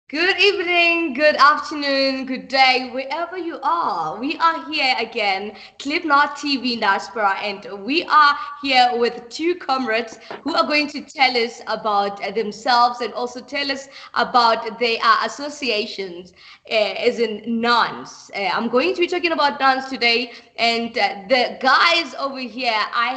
Good evening, good afternoon, good day, wherever you are. We are here again, Clip Not TV Diaspora, and we are here with two comrades who are going to tell us about themselves and also tell us about their associations, as in NANS. I'm going to be talking about NANS today, and the guys over here, I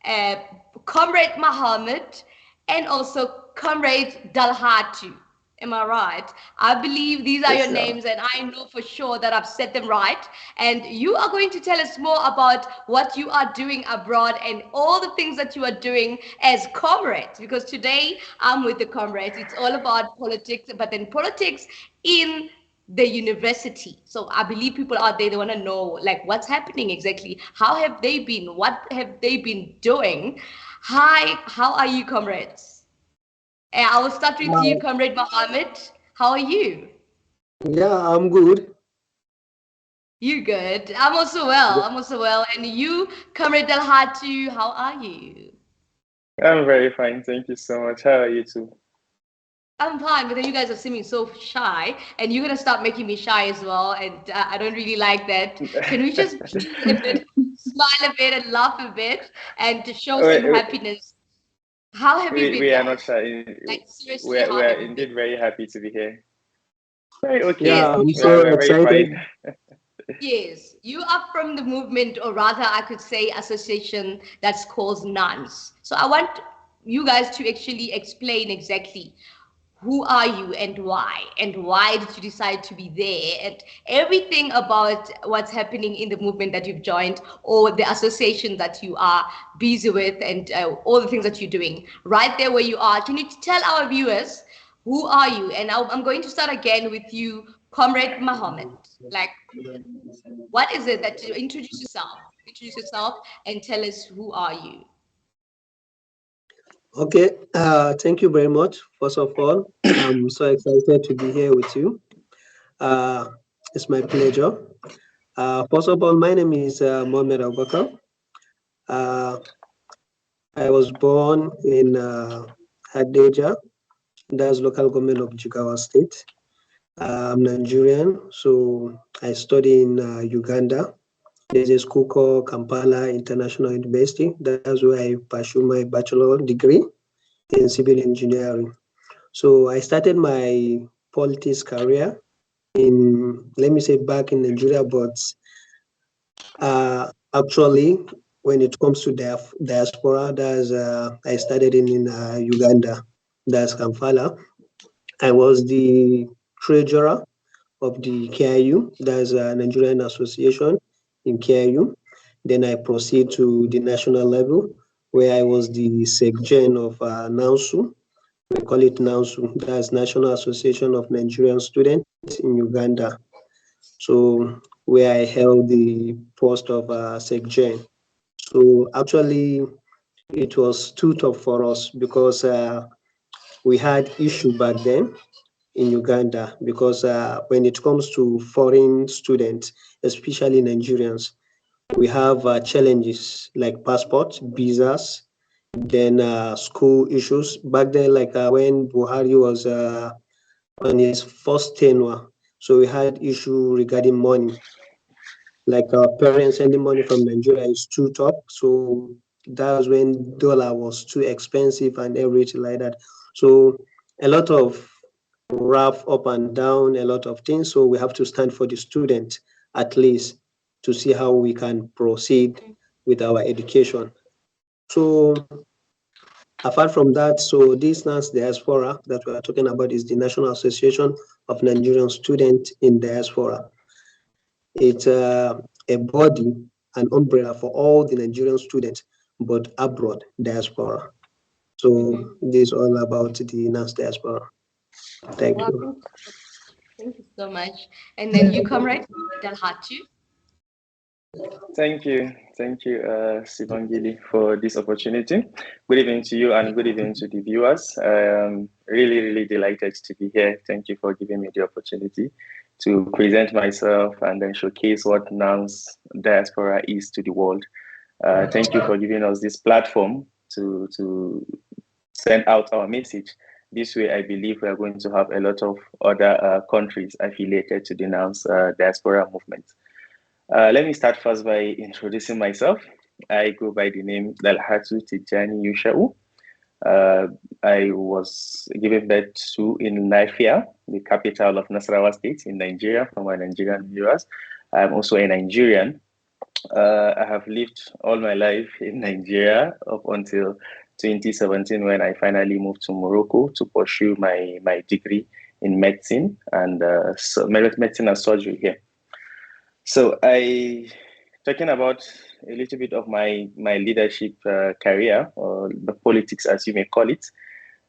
have Comrade Mohammed and also Comrade Dalhatu. Am I right? I believe these are your Yes, yeah. names, and I know for sure that I've said them right. And you are going to tell us more about what you are doing abroad and all the things that you are doing as comrades. Because today I'm with the comrades. It's all about politics, but then politics in the university. So I believe people out there, they want to know like what's happening exactly. How have they been? What have they been doing? Hi, how are you, comrades? I will start with you, Uh, Comrade Mohammed. How are you? yeah, I'm good. You good? I'm also well. I'm also well. And you, Comrade Dalhatu, how are you? I'm very fine, thank you so much. How are you too? I'm fine, but then you guys are seeming so shy, and you're gonna start making me shy as well, and I don't really like that. Can we just be a bit, smile a bit, and laugh a bit, and to show some we, we, happiness? How have you been, we are not guys? shy. Like seriously, We how are have you been? indeed very happy to be here. Very okay. Yes, Yeah, I'm you so We are very excited. fine. Yes, you are from the movement, or rather, I could say, association that's called NANS. So I want you guys to actually explain exactly who are you and why did you decide to be there, and everything about what's happening in the movement that you've joined or the association that you are busy with, and all the things that you're doing right there where you are. Can you tell our viewers who are you? And I'm going to start again with you, Comrade Mohammed. Like, what is it that you introduce yourself and tell us who are you? Okay, thank you very much. First of all, I'm so excited to be here with you. Uh, it's my pleasure. First of all, my name is Mohamed Abubakar. Uh, I was born in Hadeja, that's local government of Jigawa State. I'm Nigerian, so I study in Uganda. There's a school called Kampala International University. That's where I pursue my bachelor degree in civil engineering. So I started my politics career in, let me say, back in Nigeria, but actually, when it comes to diaspora, I started in Uganda, that's Kampala. I was the treasurer of the KIU, that's a Nigerian Association in KIU. Then I proceed to the national level, where I was the SecGen of NANSU. We call it NANSU, that's National Association of Nigerian Students in Uganda. So where I held the post of SecGen. So actually, it was too tough for us because we had issue back then in Uganda because when it comes to foreign students, especially Nigerians, we have challenges like passports, visas, then school issues. Back then, like when Buhari was on his first tenure, so we had issue regarding money. Like our parents sending money from Nigeria is too tough. So that was when dollar was too expensive and everything like that. So a lot of rough up and down, a lot of things. So we have to stand for the student at least to see how we can proceed with our education. So apart from that, so this NANS Diaspora that we are talking about is the National Association of Nigerian Students in Diaspora. It's a body, an umbrella for all the Nigerian students, but abroad diaspora. Mhm. So this is all about the NANS Diaspora. Thank Well, you. thank you so much. And then you, Comrade Dalhatu. Thank you, Sivangili, for this opportunity. Good evening to you and good evening to the viewers. I am really, really delighted to be here. Thank you for giving me the opportunity to present myself and then showcase what NANS Diaspora is to the world. Thank you for giving us this platform to send out our message. This way, I believe we are going to have a lot of other countries affiliated to the NANS diaspora movement. Let me start first by introducing myself. I go by the name Dalhatu Tijani Yushau. I was given birth to in Lafia, the capital of Nasarawa State in Nigeria, for my Nigerian viewers. I'm also a Nigerian. I have lived all my life in Nigeria up until 2017 when I finally moved to Morocco to pursue my degree in medicine and medicine and surgery here. So talking about a little bit of my leadership career, or the politics as you may call it.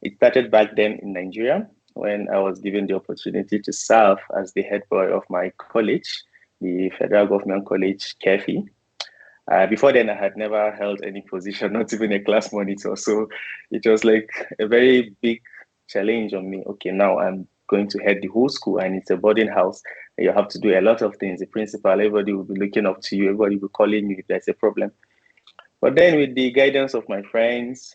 It started back then in Nigeria when I was given the opportunity to serve as the head boy of my college, the Federal Government College, KEFI. Before then, I had never held any position, not even a class monitor. So it was like a very big challenge on me. Okay, now I'm going to head the whole school and it's a boarding house. You have to do a lot of things. The principal, everybody will be looking up to you. Everybody will be calling you if there's a problem. But then with the guidance of my friends,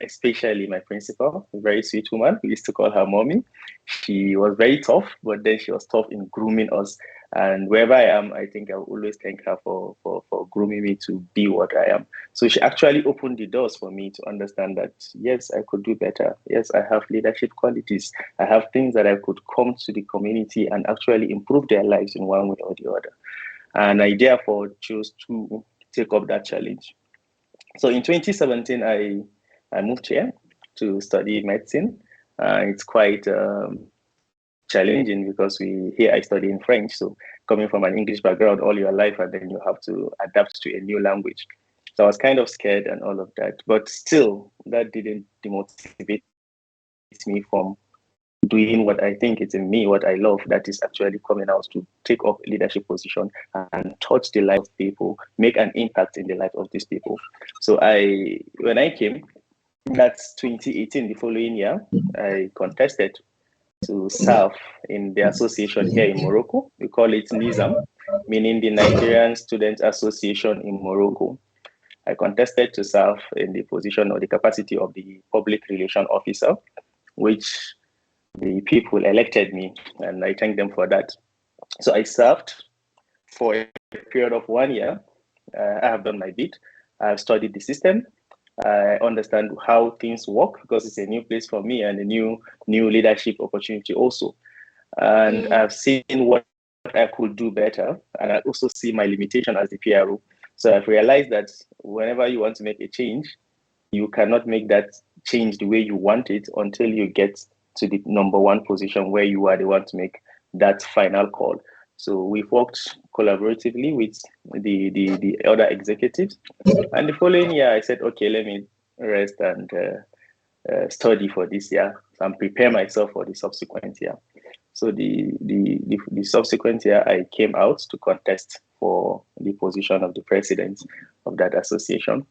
especially my principal, a very sweet woman, we used to call her mommy. She was very tough, but then she was tough in grooming us. And wherever I am, I think I will always thank her for grooming me to be what I am. So she actually opened the doors for me to understand that, yes, I could do better. Yes, I have leadership qualities. I have things that I could come to the community and actually improve their lives in one way or the other. And I therefore chose to take up that challenge. So in 2017, I moved here to study medicine. It's quite challenging because here I study in French. So coming from an English background all your life, and then you have to adapt to a new language. So I was kind of scared and all of that. But still, that didn't demotivate me from doing what I think is in me, what I love, that is actually coming out to take up a leadership position and touch the lives of people, make an impact in the life of these people. So when I came, that's 2018, the following year, I contested to serve in the association here in Morocco. We call it NISAM, meaning the Nigerian Students Association in Morocco. I contested to serve in the position or the capacity of the public relation officer, which the people elected me, and I thank them for that. So I served for a period of 1 year. I have done my bit. I've studied the system. I understand how things work because it's a new place for me and a new leadership opportunity also. And I've seen what I could do better, and I also see my limitation as the PRO. So I've realized that whenever you want to make a change, you cannot make that change the way you want it until you get to the number one position where you are the one to make that final call. So we've worked collaboratively with the other executives. And the following year, I said, okay, let me rest and study for this year and prepare myself for the subsequent year. So the subsequent year, I came out to contest for the position of the president of that association,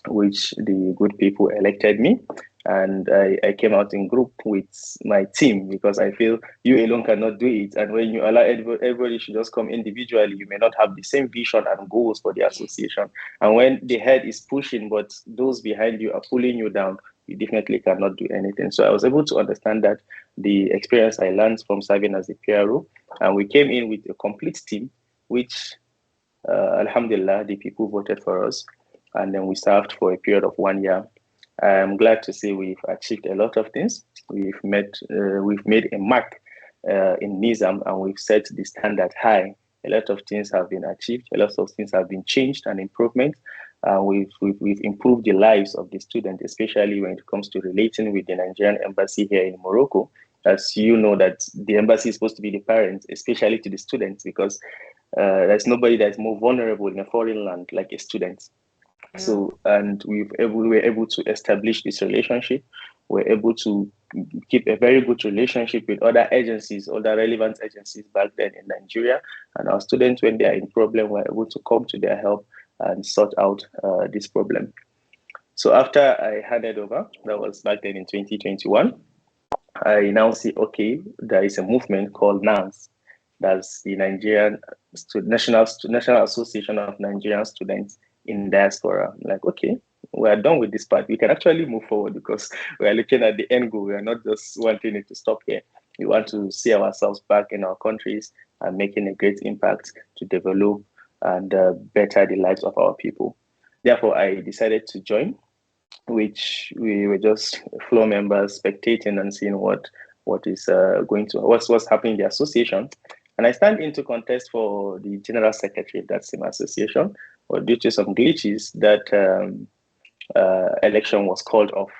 which the good people elected me. And I came out in group with my team because I feel you alone cannot do it. And when you allow everybody should just come individually, you may not have the same vision and goals for the association. And when the head is pushing, but those behind you are pulling you down, you definitely cannot do anything. So I was able to understand that the experience I learned from serving as a PRO, and we came in with a complete team, which Alhamdulillah, the people voted for us. And then we served for a period of 1 year. I'm glad to say we've achieved a lot of things. We've made a mark in NISAM, and we've set the standard high. A lot of things have been achieved. A lot of things have been changed and improvement. We've improved the lives of the students, especially when it comes to relating with the Nigerian embassy here in Morocco. As you know, that the embassy is supposed to be the parent, especially to the students, because there's nobody that's more vulnerable in a foreign land like a student. So, and we were able to establish this relationship. We're able to keep a very good relationship with other agencies, other relevant agencies back then in Nigeria. And our students, when they are in problem, were able to come to their help and sort out this problem. So after I handed over, that was back then in 2021, I now see, okay, there is a movement called NANS. That's the National Association of Nigerian Students in Diaspora. Like, okay, we are done with this part, we can actually move forward because we are looking at the end goal. We are not just wanting it to stop here. We want to see ourselves back in our countries and making a great impact to develop and better the lives of our people. Therefore, I decided to join, which we were just floor members spectating and seeing what's happening in the association. And I stand into contest for the general secretary of that same association, but due to some glitches, that election was called off,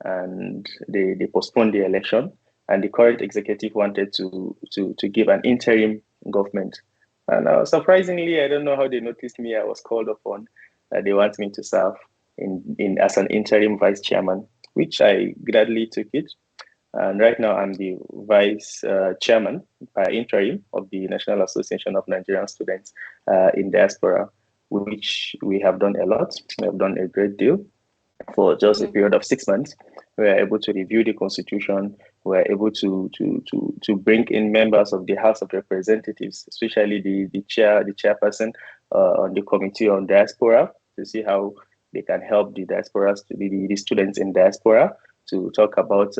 and they postponed the election. And the current executive wanted to give an interim government. And surprisingly, I don't know how they noticed me. I was called upon. They want me to serve in as an interim vice chairman, which I gladly took it. And right now, I'm the vice chairman by interim of the National Association of Nigerian Students in Diaspora, which we have done a lot. We have done a great deal. For just a period of 6 months, we are able to review the constitution. We are able to bring in members of the House of Representatives, especially the chairperson on the Committee on Diaspora, to see how they can help the diasporas, the students in diaspora, to talk about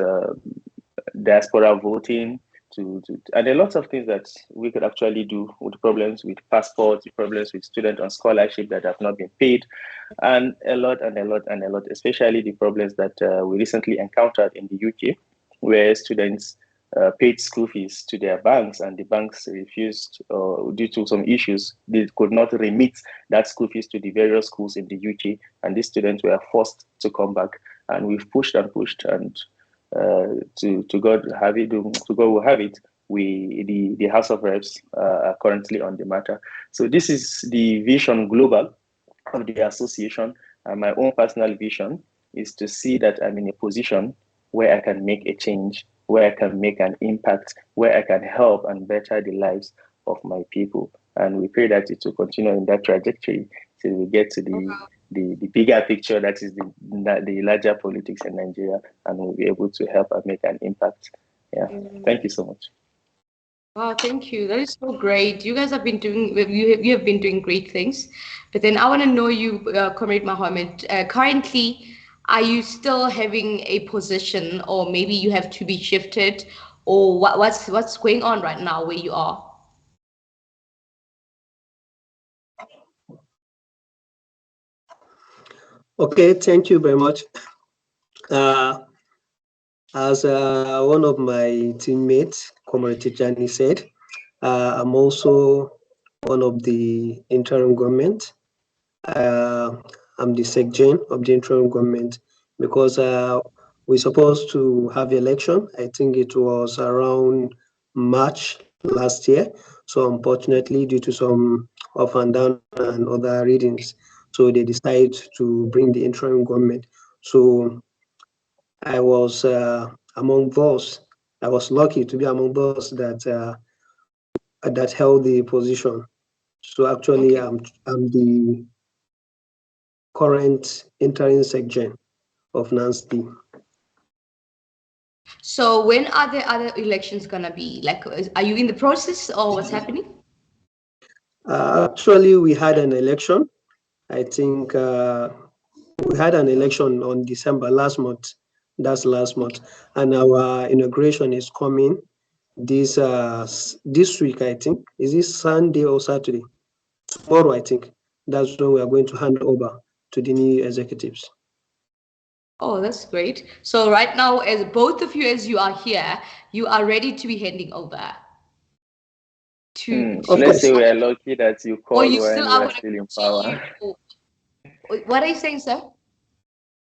diaspora voting, and a lot of things that we could actually do with problems with passports, problems with student on scholarship that have not been paid, and a lot, especially the problems that we recently encountered in the UK, where students paid school fees to their banks, and the banks refused, due to some issues, they could not remit that school fees to the various schools in the UK, and these students were forced to come back. And we've pushed, and to God have it, to God will have it, the House of Reps are currently on the matter. So this is the vision global of the association, and my own personal vision is to see that I'm in a position where I can make a change, where I can make an impact, where I can help and better the lives of my people. And we pray that it will continue in that trajectory till we get to the bigger picture, that is the larger politics in Nigeria, and we'll be able to help and make an impact. Yeah. Thank you so much. Wow, thank you. That is so great. You guys have been doing, you have been doing great things. But then I want to know you, Comrade Mohammed, currently, are you still having a position, or maybe you have to be shifted, or what's going on right now where you are? Okay, thank you very much. As one of my teammates, Comrade Tijani, said, I'm also one of the interim government. I'm the SecGen of the interim government, because we're supposed to have election. I think it was around March last year. So unfortunately, due to some up and down and other readings, so they decided to bring the interim government. So I was among those. I was lucky to be among those that held the position. So actually, I'm the current interim SecGen of NANS D. So when are the other elections gonna be? Like, are you in the process, or what's happening? Actually, we had an election. I think we had an election on December last month. That's last month, and our inauguration is coming this week. I think, is this Sunday or Saturday? Tomorrow, I think. That's when we are going to hand over to the new executives. Oh, that's great. So right now, as both of you, as you are here, you are ready to be handing over to. Let's say we are lucky that you called when you you still are still in power. What are you saying, sir?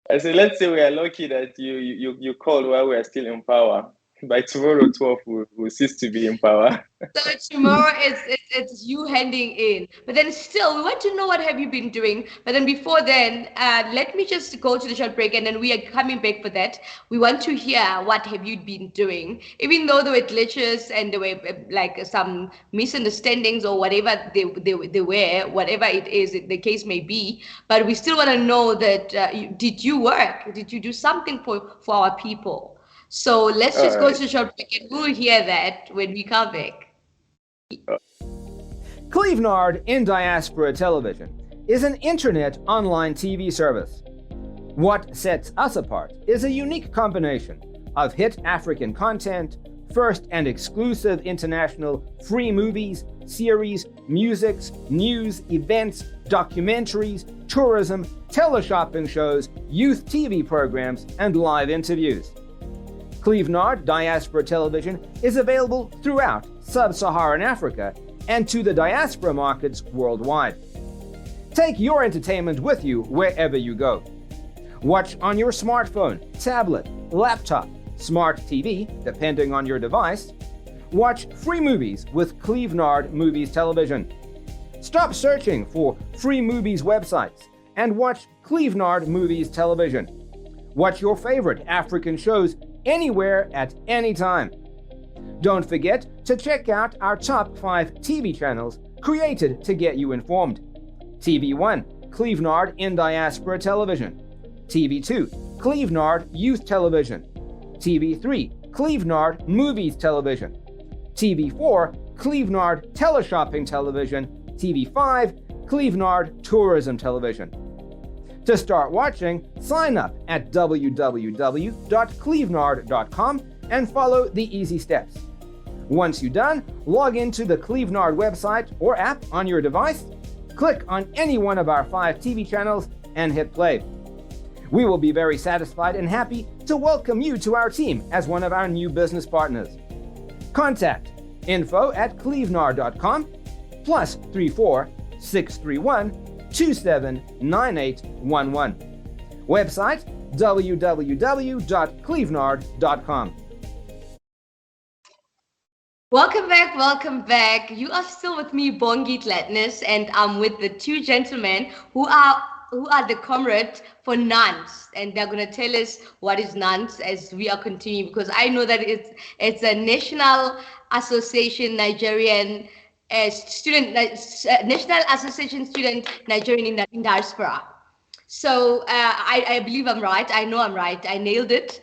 I said, let's say we are lucky that you called while we are still in power. By tomorrow, 12, we'll cease to be in power. So tomorrow it's you handing in, but then still we want to know what have you been doing. But then before then, let me just go to the short break, and then we are coming back for that. We want to hear what have you been doing, even though there were glitches and there were like some misunderstandings or whatever they were, whatever it is the case may be. But we still want to know that did you work? Did you do something for our people? So let's just go to the short break, and we'll hear that when we come back. Clevenard in Diaspora Television is an internet online TV service What sets us apart is a unique combination of hit African content, first and exclusive international free movies, series, musics, news, events, documentaries, tourism, teleshopping shows, youth TV programs, and live interviews. NANS Diaspora Television is available throughout sub-Saharan Africa and to the diaspora markets worldwide. Take your entertainment with you wherever you go. Watch on your smartphone, tablet, laptop, smart TV, depending on your device. Watch free movies with NANS Movies Television. Stop searching for free movies websites and watch NANS Movies Television. Watch your favorite African shows anywhere at any time. Don't forget to check out our top 5 TV channels created to get you informed. TV1, NANS in Diaspora Television. TV2, NANS Youth Television. TV3, NANS Movies Television. TV4, NANS Teleshopping Television. TV5, NANS Tourism Television. To start watching, sign up at www.clevenard.com and follow the easy steps. Once you're done, log into the NANS website or app on your device, click on any one of our 5 TV channels, and hit play. We will be very satisfied and happy to welcome you to our team as one of our new business partners. Contact info@clevenard.com +34 631 279811. Website www.clevenard.com. Welcome back, welcome back. You are still with me, Bongi Gladness, and I'm with the 2 gentlemen who are the comrades for NANS, and they're going to tell us what is NANS as we are continuing, because I know that it's a National Association Nigerian National Association Student Nigerian in Diaspora. So I believe I'm right. I know I'm right. I nailed it.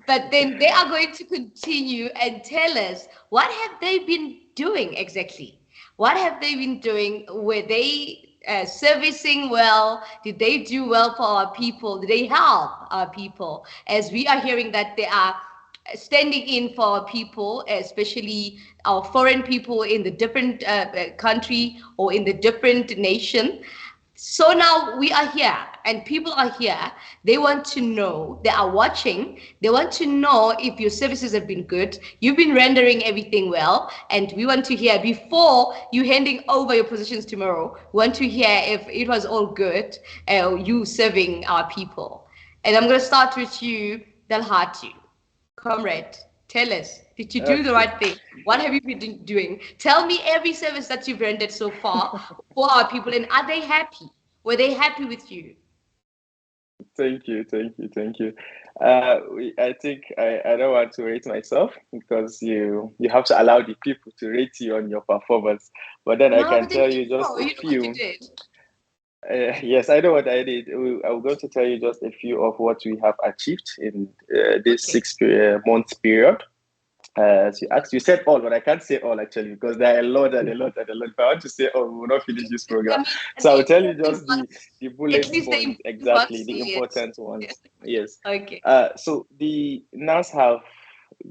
But then they are going to continue and tell us what have they been doing exactly. What have they been doing? Were they servicing well? Did they do well for our people? Did they help our people? As we are hearing that they are standing in for our people, especially our foreign people in the different country or in the different nation. So now we are here and people are here. They want to know, they are watching. They want to know if your services have been good. You've been rendering everything well. And we want to hear, before you handing over your positions tomorrow, we want to hear if it was all good, you serving our people. And I'm going to start with you, Dalhati. Comrade, tell us, did you do the right thing? What have you been doing? Tell me every service that you've rendered so far for our people, and are they happy? Were they happy with you? Thank you. I think I don't want to rate myself, because you have to allow the people to rate you on your performance. But then I can tell you just a few. Yes, I know what I did. I'm going to tell you just a few of what we have achieved in this 6-month period. As you asked, you said all, but I can't say all actually, because there are a lot. If I want to say all, we will not finish this program. So I'll tell you just the bullet points, exactly, the important ones. Yes. Okay. So the NANS have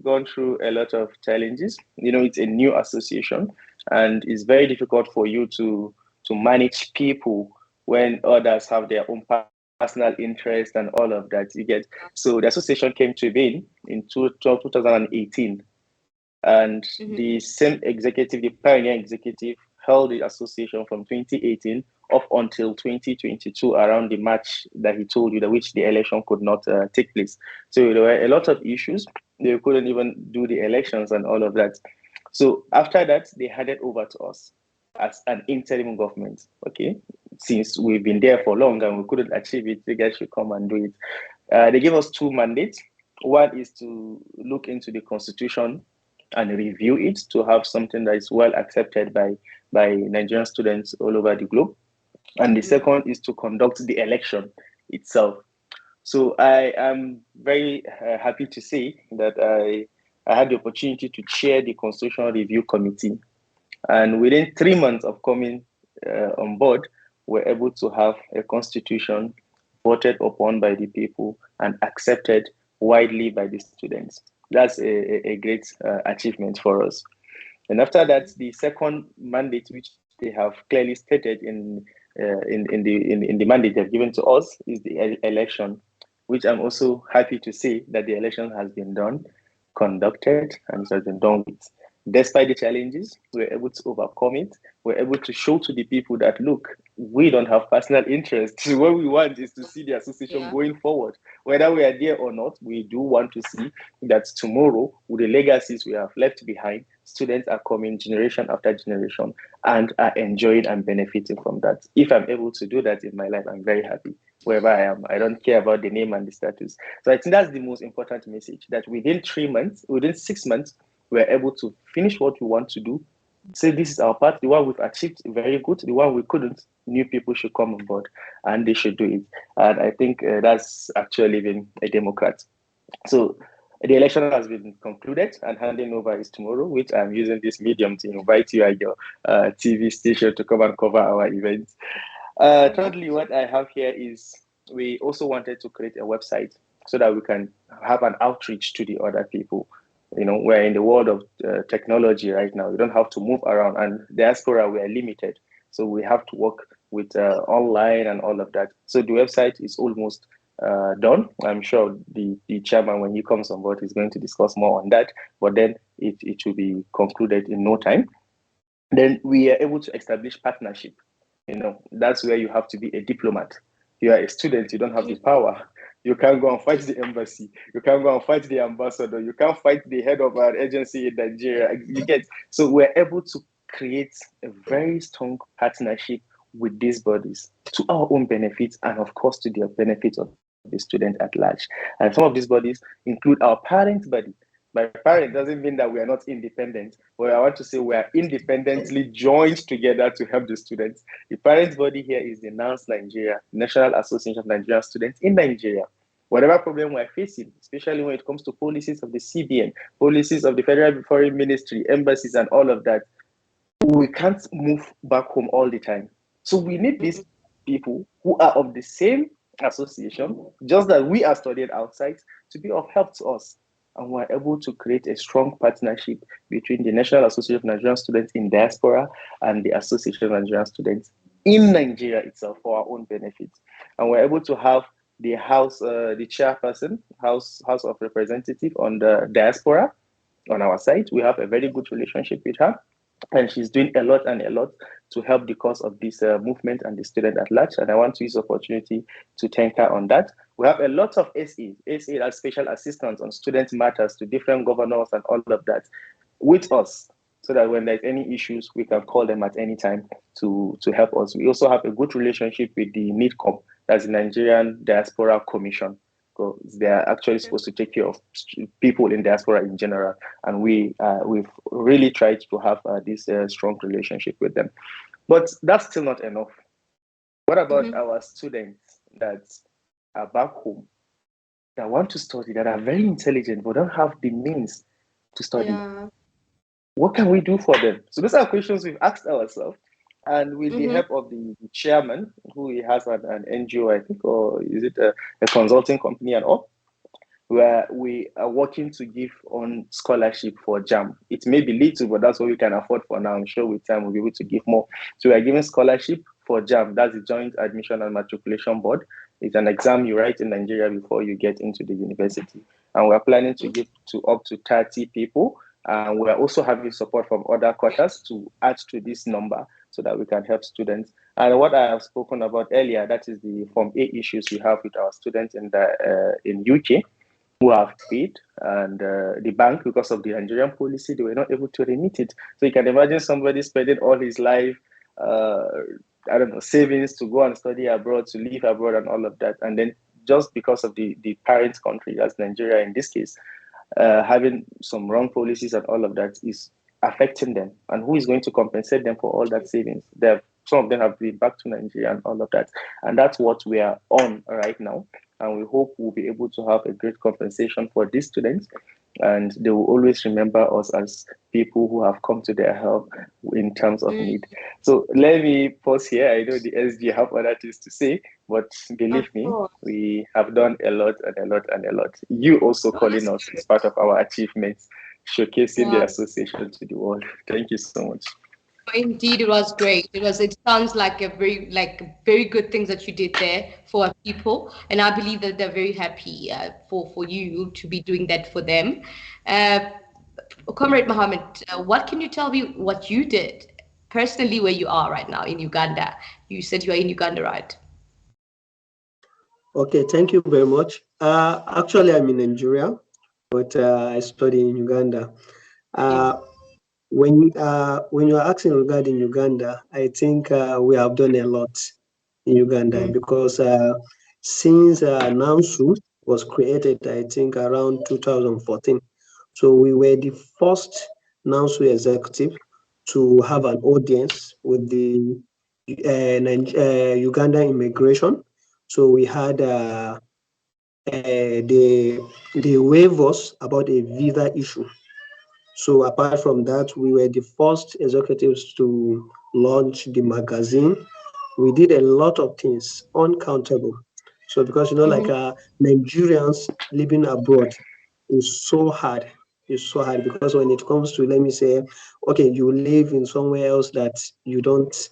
gone through a lot of challenges. It's a new association, and it's very difficult for you to manage people when others have their own personal interest and all of that. You get. So the association came to being in 2018. And the same executive, the pioneer executive, held the association from 2018 up until 2022, around the March that he told you, that which the election could not take place. So there were a lot of issues. They couldn't even do the elections and all of that. So after that, they handed over to us as an interim government. Okay, since we've been there for long and we couldn't achieve it, you guys should come and do it. They gave us 2 mandates. One is to look into the constitution and review it, to have something that is well accepted by Nigerian students all over the globe. And the second is to conduct the election itself. So I am very happy to say that I had the opportunity to chair the Constitutional Review Committee. And within 3 months of coming on board, we're able to have a constitution voted upon by the people, and accepted widely by the students. That's a great achievement for us. And after that, the second mandate, which they have clearly stated in the mandate they've given to us, is the election, which I'm also happy to say that the election has been done, conducted, and it has been done with. Despite the challenges, we're able to overcome it. We're able to show to the people that, look, we don't have personal interest. What we want is to see the association going forward. Whether we are there or not, we do want to see that tomorrow, with the legacies we have left behind, students are coming generation after generation and are enjoying and benefiting from that. If I'm able to do that in my life, I'm very happy wherever I am. I don't care about the name and the status. So I think that's the most important message, that within 3 months, within 6 months, we're able to finish what we want to do. Say this is our part, the one we've achieved, very good. The one we couldn't, new people should come on board and they should do it. And I think that's actually being a Democrat. So the election has been concluded and handing over is tomorrow, which I'm using this medium to invite you at your TV station to come and cover our events. Thirdly, what I have here is we also wanted to create a website so that we can have an outreach to the other people. You know, we're in the world of technology right now. We don't have to move around, and diaspora, we are limited. So we have to work with online and all of that. So the website is almost done. I'm sure the chairman, when he comes on board, is going to discuss more on that, but then it will be concluded in no time. Then we are able to establish partnership. You know, that's where you have to be a diplomat. You are a student, you don't have the power. You can't go and fight the embassy. You can't go and fight the ambassador. You can't fight the head of our agency in Nigeria. You get, so we're able to create a very strong partnership with these bodies to our own benefit and, of course, to the benefit of the student at large. And some of these bodies include our parent body. By parent doesn't mean that we are not independent. Well, I want to say we are independently joined together to help the students. The parent body here is the NANS Nigeria, National Association of Nigerian Students in Nigeria. Whatever problem we're facing, especially when it comes to policies of the CBN, policies of the Federal Foreign Ministry, embassies, and all of that, we can't move back home all the time. So we need these people who are of the same association, just that we are studied outside, to be of help to us. And we're able to create a strong partnership between the National Association of Nigerian Students in Diaspora and the Association of Nigerian Students in Nigeria itself for our own benefit. And we're able to have the House, the chairperson, House of Representative on the Diaspora on our side. We have a very good relationship with her, and she's doing a lot to help the cause of this movement and the student at large. And I want to use the opportunity to thank her on that. We have a lot of SAs as special assistants on student matters to different governors and all of that with us, so that when there's any issues, we can call them at any time to help us. We also have a good relationship with the NIDCOM, that's the Nigerian Diaspora Commission. They are actually supposed to take care of people in diaspora in general, and we've really tried to have this strong relationship with them. But that's still not enough. What about our students that are back home, that want to study, that are very intelligent but don't have the means to study? What can we do for them? So those are questions we've asked ourselves. And with the help of the chairman, who he has an NGO, I think, or is it a consulting company and all, where we are working to give on scholarship for JAM. It may be little, but that's what we can afford for now. I'm sure with time we'll be able to give more. So we are giving scholarship for JAM. That's the Joint Admission and Matriculation Board. It's an exam you write in Nigeria before you get into the university. And we're planning to give to up to 30 people. And we're also having support from other quarters to add to this number so that we can help students. And what I have spoken about earlier, that is the Form A issues we have with our students in UK who have paid, and the bank, because of the Nigerian policy, they were not able to remit it. So you can imagine somebody spending all his life, savings to go and study abroad, to live abroad and all of that. And then just because of the parent country, that's Nigeria in this case, having some wrong policies and all of that is affecting them. And who is going to compensate them for all that savings? Some of them have been back to Nigeria and all of that. And that's what we are on right now. and we hope we'll be able to have a great compensation for these students, and they will always remember us as people who have come to their help in terms of need. So let me pause here. I know the SG have other things to say, but Of believe me, course. we have done a lot and a lot and a lot. You also Oh, calling that's us good. is part of our achievements, showcasing the Wow. association to the world. Thank you so much. Indeed, it was great. It was. It sounds like a very good things that you did there for our people, and I believe that they're very happy for you to be doing that for them. Uh, Comrade Mohammed, what can you tell me what you did personally where you are right now in Uganda? You said you are in Uganda, right? Okay, thank you very much. Actually, I'm in Nigeria, but I study in Uganda. Okay. Uh, when you are asking regarding Uganda, I think we have done a lot in Uganda Mm. because since NANSU was created, I think around 2014, so we were the first NANSU executive to have an audience with the Uganda immigration. So we had they waive us about a visa issue. So apart from that, we were the first executives to launch the magazine. We did a lot of things, uncountable. So because like Mhm. Nigerians living abroad is so hard. It's so hard because when it comes to, let me say, okay, you live in somewhere else that you don't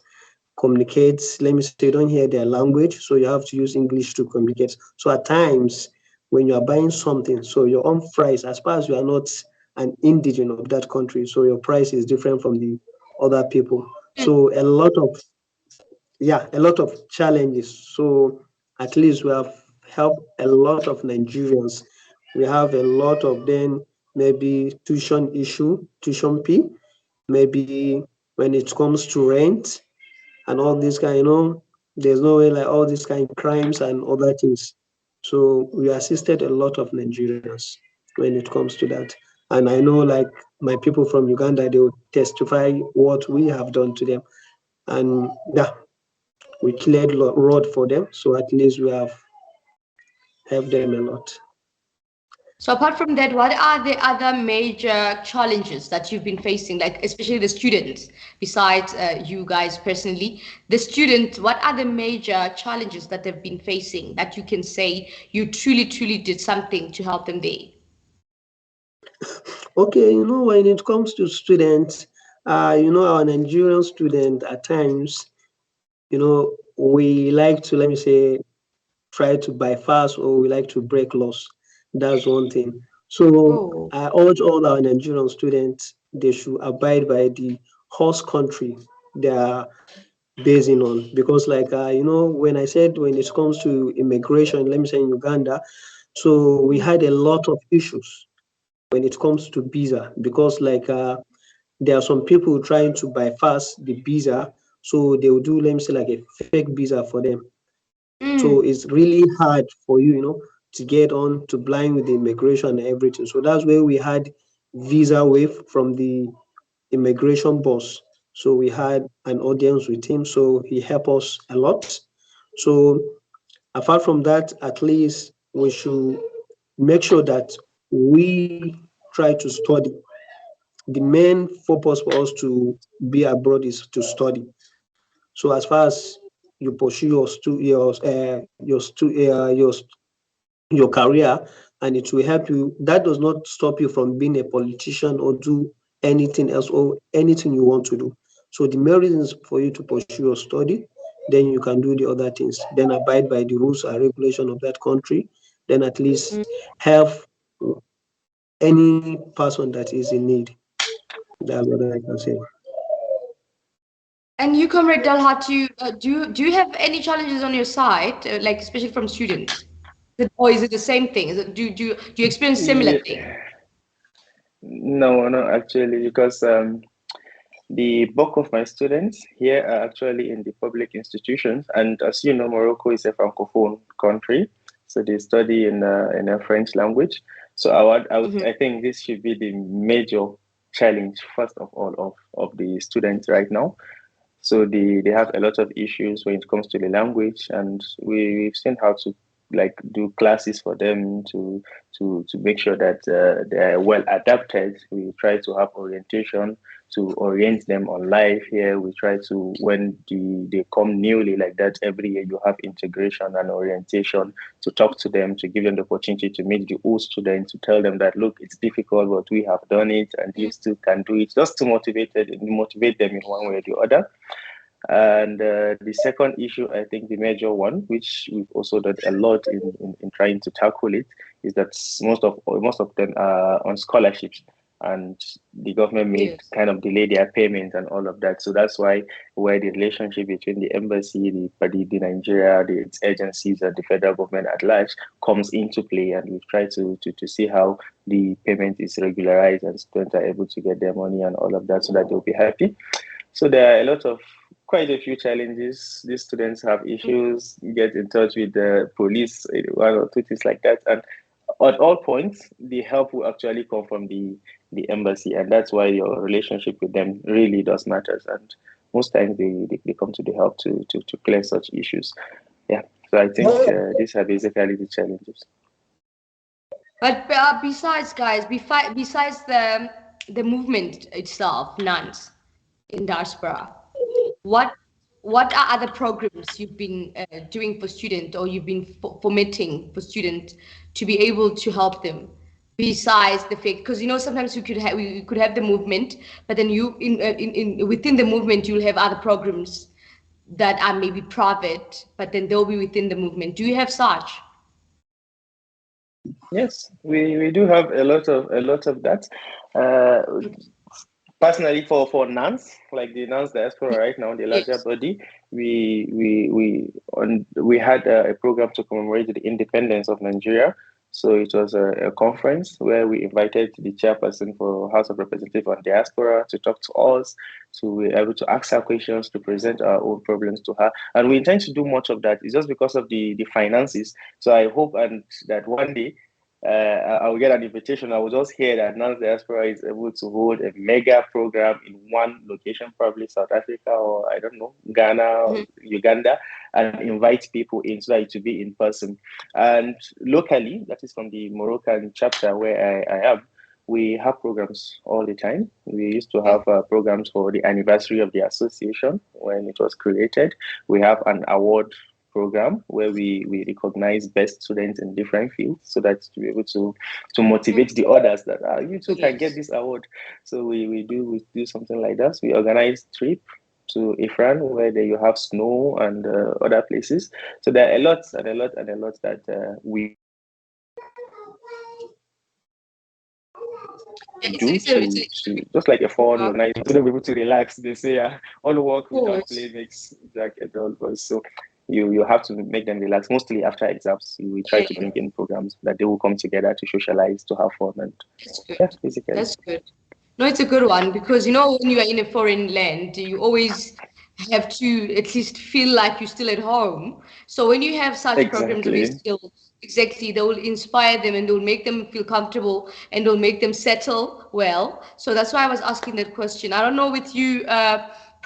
communicate, let me say, you don't hear their language, so you have to use English to communicate. So at times, when you are buying something, so your own price, as far as you are not an indigent of that country, so your price is different from the other people. So a lot of challenges. So at least we have helped a lot of Nigerians. We have a lot of them, maybe tuition issue, tuition fee, maybe when it comes to rent and all this kind, there's no way like all these kind of crimes and other things. So we assisted a lot of Nigerians when it comes to that. And I know like my people from Uganda, they will testify what we have done to them. And yeah, we cleared road for them. So at least we have helped them a lot. So apart from that, what are the other major challenges that you've been facing, like especially the students, besides you guys personally, the students, what are the major challenges that they've been facing that you can say you truly did something to help them there? Okay, when it comes to students, our Nigerian student at times, we like to, let me say, try to bypass or we like to break laws. That's one thing. So Oh. I urge all our Nigerian students, they should abide by the host country they are basing on. Because like, when I said when it comes to immigration, let me say in Uganda, so we had a lot of issues when it comes to visa because like there are some people trying to bypass the visa, so they will do, let me say, like a fake visa for them. So Mm. it's really hard for you, to get on to blind with the immigration and everything. So that's where we had visa waive from the immigration boss. So we had an audience with him. So he helped us a lot. So apart from that, at least we should make sure that we try to study. The main purpose for us to be abroad is to study. So as far as you pursue your career, and it will help you. That does not stop you from being a politician or do anything else or anything you want to do. So the main reason is for you to pursue your study, then you can do the other things. Then abide by the rules and regulation of that country. Then at least help any person that is in need. That's what I can say. And you, Comrade Dalhatu, do you have any challenges on your side, like especially from students? Or is it the same thing? Do you experience similar thing? Yeah. No, no, actually, because the bulk of my students here are actually in the public institutions, and as you know, Morocco is a francophone country, so they study in a French language. So I think this should be the major challenge first of all of the students right now. So they have a lot of issues when it comes to the language, and we've seen how to like do classes for them to make sure that they are well adapted. We try to have orientation to orient them on life here. We try to, when they come newly like that, every year you have integration and orientation to talk to them, to give them the opportunity to meet the old students, to tell them that, look, it's difficult, but we have done it and you still can do it, just to motivate them in one way or the other. And the second issue, I think the major one, which we've also done a lot in trying to tackle it, is that most of them are on scholarships, and the government may kind of delay their payment and all of that. So that's why where the relationship between the embassy, the Nigeria, its agencies, and the federal government at large comes into play, and we've tried to see how the payment is regularized and students are able to get their money and all of that, so that they'll be happy. So there are quite a few challenges. These students have issues, get in touch with the police, one or two things like that. And at all points, the help will actually come from the embassy. And that's why your relationship with them really does matter. And most times they come to the help to clear such issues. Yeah. So I think these are basically the challenges. But besides, guys, besides the movement itself, NANS in diaspora, what are other programs you've been doing for students, or you've been fomenting for students to be able to help them, besides the fact, because sometimes we could have the movement, but then within the movement you'll have other programs that are maybe private, but then they'll be within the movement. Do you have such? Yes, we do have a lot of that. Personally, for NANS, like the NANS Diaspora right now, the larger body, we had a program to commemorate the independence of Nigeria. So it was a conference where we invited the chairperson for House of Representatives on Diaspora to talk to us, to be able to ask her questions, to present our own problems to her. And we intend to do much of that. It's just because of the finances. So I hope that one day I will get an invitation. I will just hear that NANS Diaspora is able to hold a mega program in one location, probably South Africa or I don't know, Ghana or Uganda, and invite people in so that it will be in person. And locally, that is from the Moroccan chapter where I am, we have programs all the time. We used to have programs for the anniversary of the association when it was created. We have an award program where we recognize best students in different fields, so that to be able to motivate the others that you too can get this award. So we do something like that. We organize trip to Ifran where there you have snow and other places. So there are a lot that we do to just like a fun night to be able to relax. They say all work without play makes Jack a dull boy. So you have to make them relax. Mostly after exams, we try to bring in programs that they will come together to socialize, to have fun, and basically. That's good. No, it's a good one, because when you are in a foreign land, you always have to at least feel like you're still at home. So when you have such programs of these skills, they will inspire them and they'll make them feel comfortable and they'll make them settle well. So that's why I was asking that question. I don't know with you,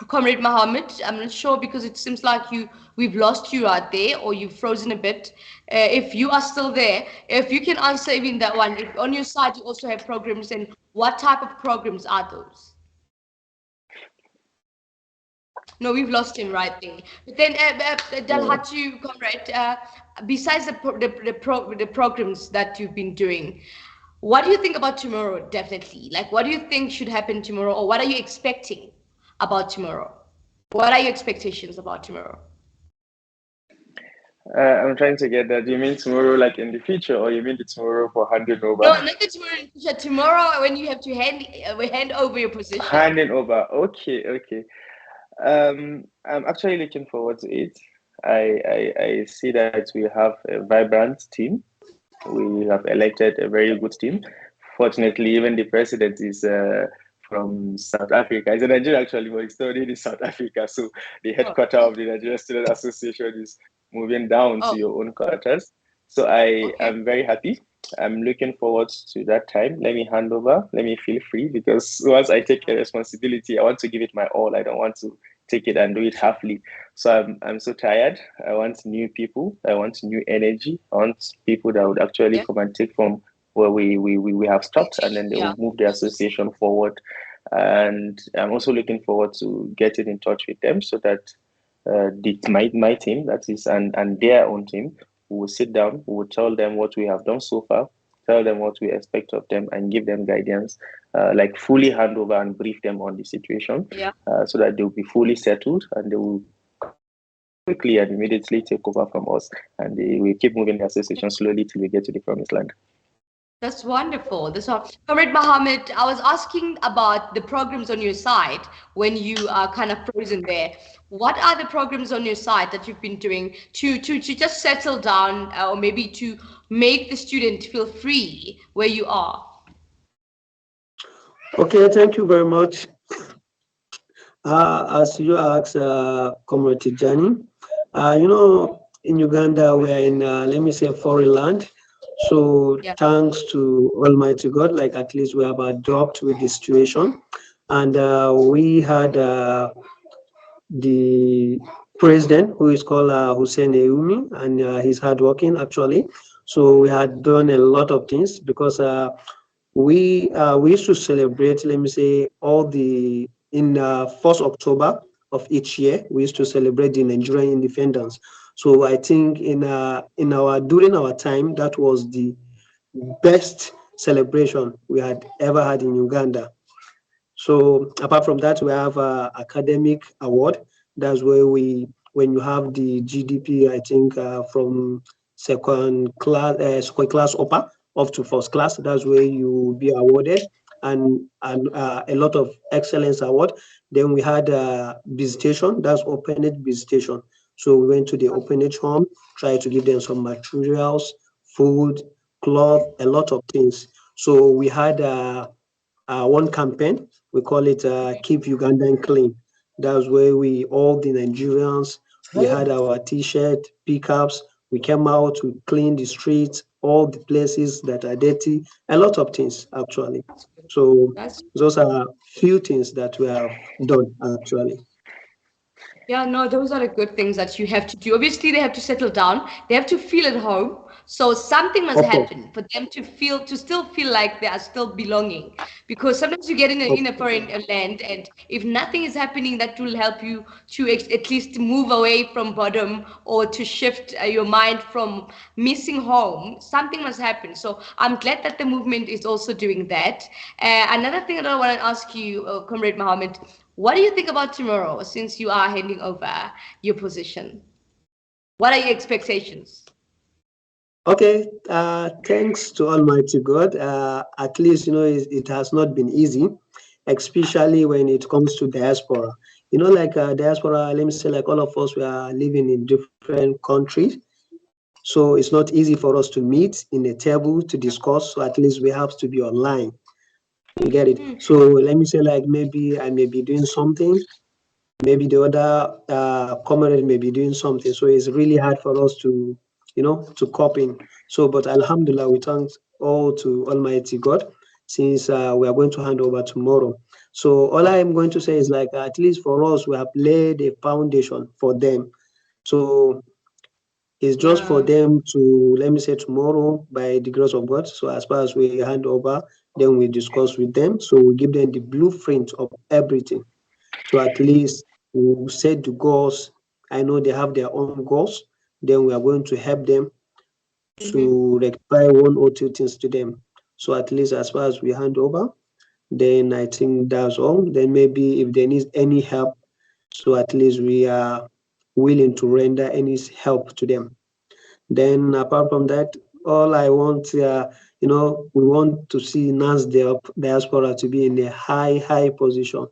Comrade Mohammed, I'm not sure, because it seems like we've lost you right there, or you've frozen a bit. If you are still there, if you can answer even that one, if on your side you also have programs, and what type of programs are those? No, we've lost him right there. But then, Dalhatu, Comrade, besides the programs that you've been doing, what do you think about tomorrow? Definitely, like, what do you think should happen tomorrow, or what are you expecting about tomorrow? What are your expectations about tomorrow? I'm trying to get that. Do you mean tomorrow like in the future, or you mean the tomorrow for handing over? No, not the tomorrow in the future. Tomorrow when you have to hand over your position. Handing over. Okay. I'm actually looking forward to it. I see that we have a vibrant team. We have elected a very good team. Fortunately, even the president is from South Africa. He's a Nigerian actually, but he's studying in South Africa. So the headquarters of the Nigerian Student Association is moving down to your own quarters. So I am very happy. I'm looking forward to that time. Let me hand over. Let me feel free, because once I take a responsibility, I want to give it my all. I don't want to take it and do it halfly. So I'm so tired. I want new people. I want new energy. I want people that would actually come and take from where we have stopped, and then they will move the association forward. And I'm also looking forward to getting in touch with them so that my team, that is, and their own team, we will sit down, we will tell them what we have done so far, tell them what we expect of them, and give them guidance, like fully hand over and brief them on the situation, so that they will be fully settled and they will quickly and immediately take over from us, and we keep moving the association slowly till we get to the promised land. That's wonderful. That's all. Comrade Mohammed, I was asking about the programs on your side when you are kind of frozen there. What are the programs on your side that you've been doing to just settle down, or maybe to make the student feel free where you are? Okay, thank you very much. As you asked, Comrade Tijani, in Uganda, we are in, let me say, foreign land. So thanks to Almighty God, like at least we have adopted with the situation. And we had the president, who is called Hussein Eumi, and he's hardworking actually. So we had done a lot of things because we used to celebrate, let me say, all the, in 1st October of each year, we used to celebrate the Nigerian independence. So I think during our time, that was the best celebration we had ever had in Uganda. So apart from that, we have academic award. That's where when you have the GDP, I think from second class upper up to first class, that's where you will be awarded, and a lot of excellence award. Then we had visitation, that's orphanage visitation. So we went to the orphanage home, tried to give them some materials, food, cloth, a lot of things. So we had one campaign, we call it Keep Ugandan Clean. That's where all the Nigerians, we had our t-shirt, pickups, we came out to clean the streets, all the places that are dirty, a lot of things actually. So those are few things that we have done actually. Yeah, no, those are the good things that you have to do. Obviously, they have to settle down. They have to feel at home. So something must happen for them to still feel like they are still belonging. Because sometimes you get in a foreign land, and if nothing is happening that will help you to at least move away from boredom or to shift your mind from missing home, something must happen. So I'm glad that the movement is also doing that. Another thing that I want to ask you, Comrade Mohammed, what do you think about tomorrow, since you are handing over your position? What are your expectations? Okay, thanks to Almighty God. At least, it has not been easy, especially when it comes to diaspora. Like diaspora, let me say, like all of us, we are living in different countries. So it's not easy for us to meet in a table to discuss. So at least we have to be online. You get it? So let me say, like maybe I may be doing something, maybe the other comrade may be doing something. So it's really hard for us to, to cope in. So, but Alhamdulillah, we thank all to Almighty God, since we are going to hand over tomorrow. So all I am going to say is, like, at least for us, we have laid a foundation for them. So it's just for them to, let me say, tomorrow, by the grace of God. So as far as we hand over, then we discuss with them. So we give them the blueprint of everything. So at least we set the goals. I know they have their own goals. Then we are going to help them to rectify one or two things to them. So at least as far as we hand over, then I think that's all. Then maybe if they need any help, so at least we are willing to render any help to them. Then apart from that, all I want, we want to see NANS Diaspora to be in a high position.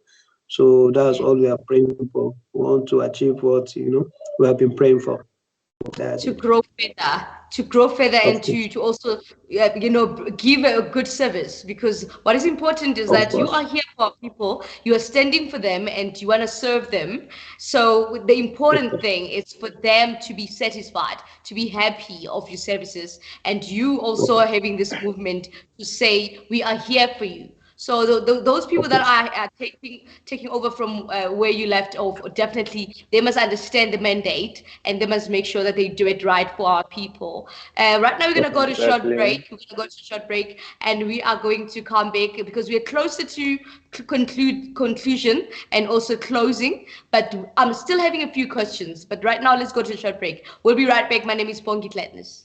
So that's all we are praying for. We want to achieve what, we have been praying for. To grow further, and to also give a good service, because what is important is that you are here for people, you are standing for them, and you want to serve them. So the important thing is for them to be satisfied, to be happy of your services, and you also having this movement to say we are here for you. So those people that are taking over from where you left off, definitely they must understand the mandate and they must make sure that they do it right for our people. Right now we're gonna go to short break. We're gonna go to short break, and we are going to come back because we are closer to conclusion and also closing. But I'm still having a few questions. But right now, let's go to a short break. We'll be right back. My name is Bongi Tletness.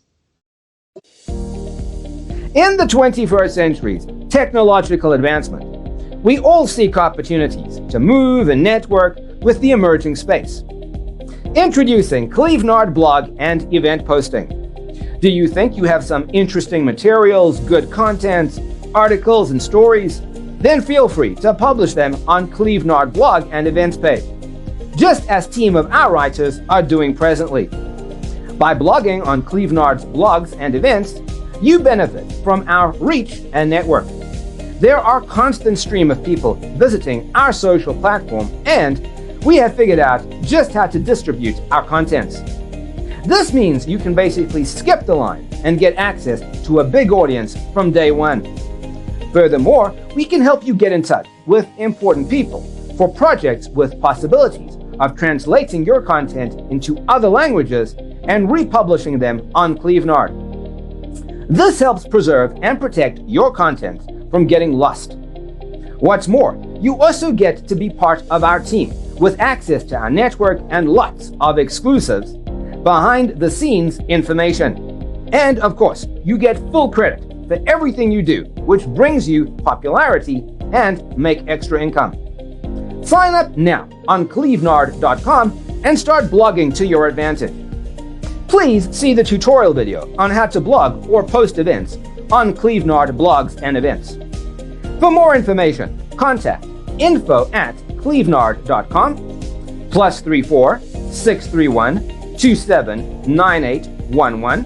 In the 21st century's technological advancement, we all seek opportunities to move and network with the emerging space. Introducing Clevenard blog and event posting. Do you think you have some interesting materials, good content, articles, and stories? Then feel free to publish them on Clevenard blog and events page, just as team of our writers are doing presently. By blogging on Clevenard's blogs and events, you benefit from our reach and network. There are a constant stream of people visiting our social platform, and we have figured out just how to distribute our contents. This means you can basically skip the line and get access to a big audience from day one. Furthermore, we can help you get in touch with important people for projects with possibilities of translating your content into other languages and republishing them on Clevenard. This helps preserve and protect your content from getting lost. What's more, you also get to be part of our team with access to our network and lots of exclusives, behind the scenes information. And of course, you get full credit for everything you do, which brings you popularity and make extra income. Sign up now on clevenard.com and start blogging to your advantage. Please see the tutorial video on how to blog or post events on Clevenard blogs and events. For more information, contact info@clevenard.com +34 631 279811.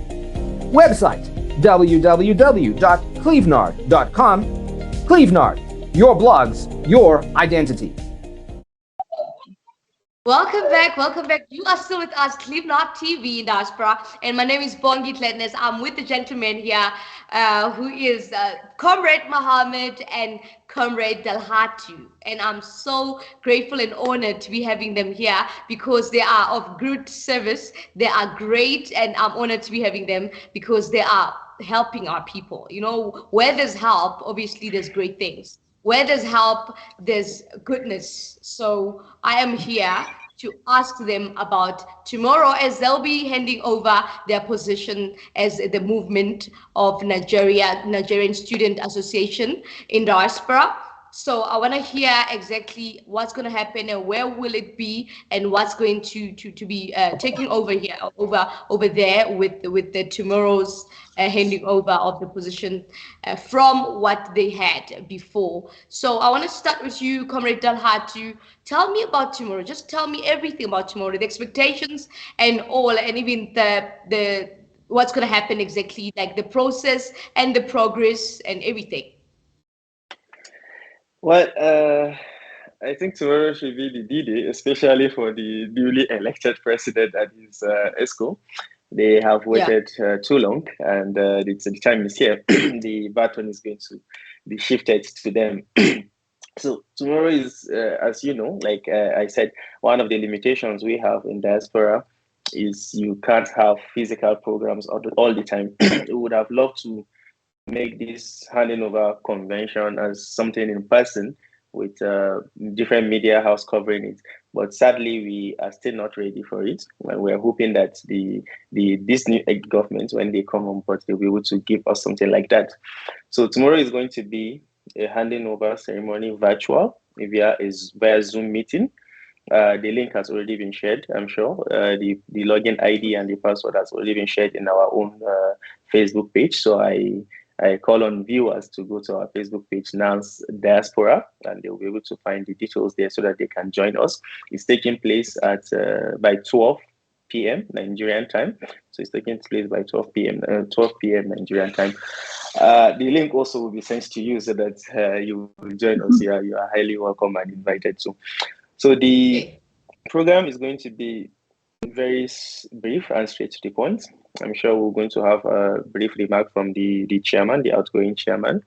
Website www.clevenard.com. Clevenard, your blogs, your identity. Welcome back. You are still with us, Clevenard TV in Diaspora, and my name is Bongi Tletness. I'm with the gentleman here, who is Comrade Mohammed and Comrade Dalhatu, and I'm so grateful and honored to be having them here because they are of good service. They are great, and I'm honored to be having them because they are helping our people. You know, where there's help, obviously there's great things. Where there's help, there's goodness. So I am here to ask them about tomorrow, as they'll be handing over their position as the movement of Nigerian Student Association in Diaspora. So I want to hear exactly what's going to happen and where will it be and what's going to be taking over here, over there with the tomorrow's handing over of the position from what they had before. So I want to start with you, Comrade Dalhatu. Tell me about tomorrow. Just tell me everything about tomorrow, the expectations and all, and even the what's going to happen exactly, like the process and the progress and everything. Well, I think tomorrow should be the D-Day, especially for the newly elected president and his ESCO. They have waited too long, and the time is here. The baton is going to be shifted to them. So tomorrow is, as you know, like I said, one of the limitations we have in diaspora is you can't have physical programs all the time. We would have loved to make this handing over convention as something in person with different media house covering it, but sadly we are still not ready for it. We're hoping that this new government, when they come on board, they'll be able to give us something like that. So tomorrow is going to be a handing over ceremony virtual via Zoom meeting. The link has already been shared, I'm sure. The login ID and the password has already been shared in our own Facebook page. So I call on viewers to go to our Facebook page, NANS Diaspora, and they'll be able to find the details there so that they can join us. It's taking place at by 12 p.m. Nigerian time. So it's taking place by 12 p.m. Nigerian time. The link also will be sent to you so that you will join us here. You are highly welcome and invited to. So the program is going to be very brief and straight to the point. I'm sure we're going to have a brief remark from the chairman, the outgoing chairman,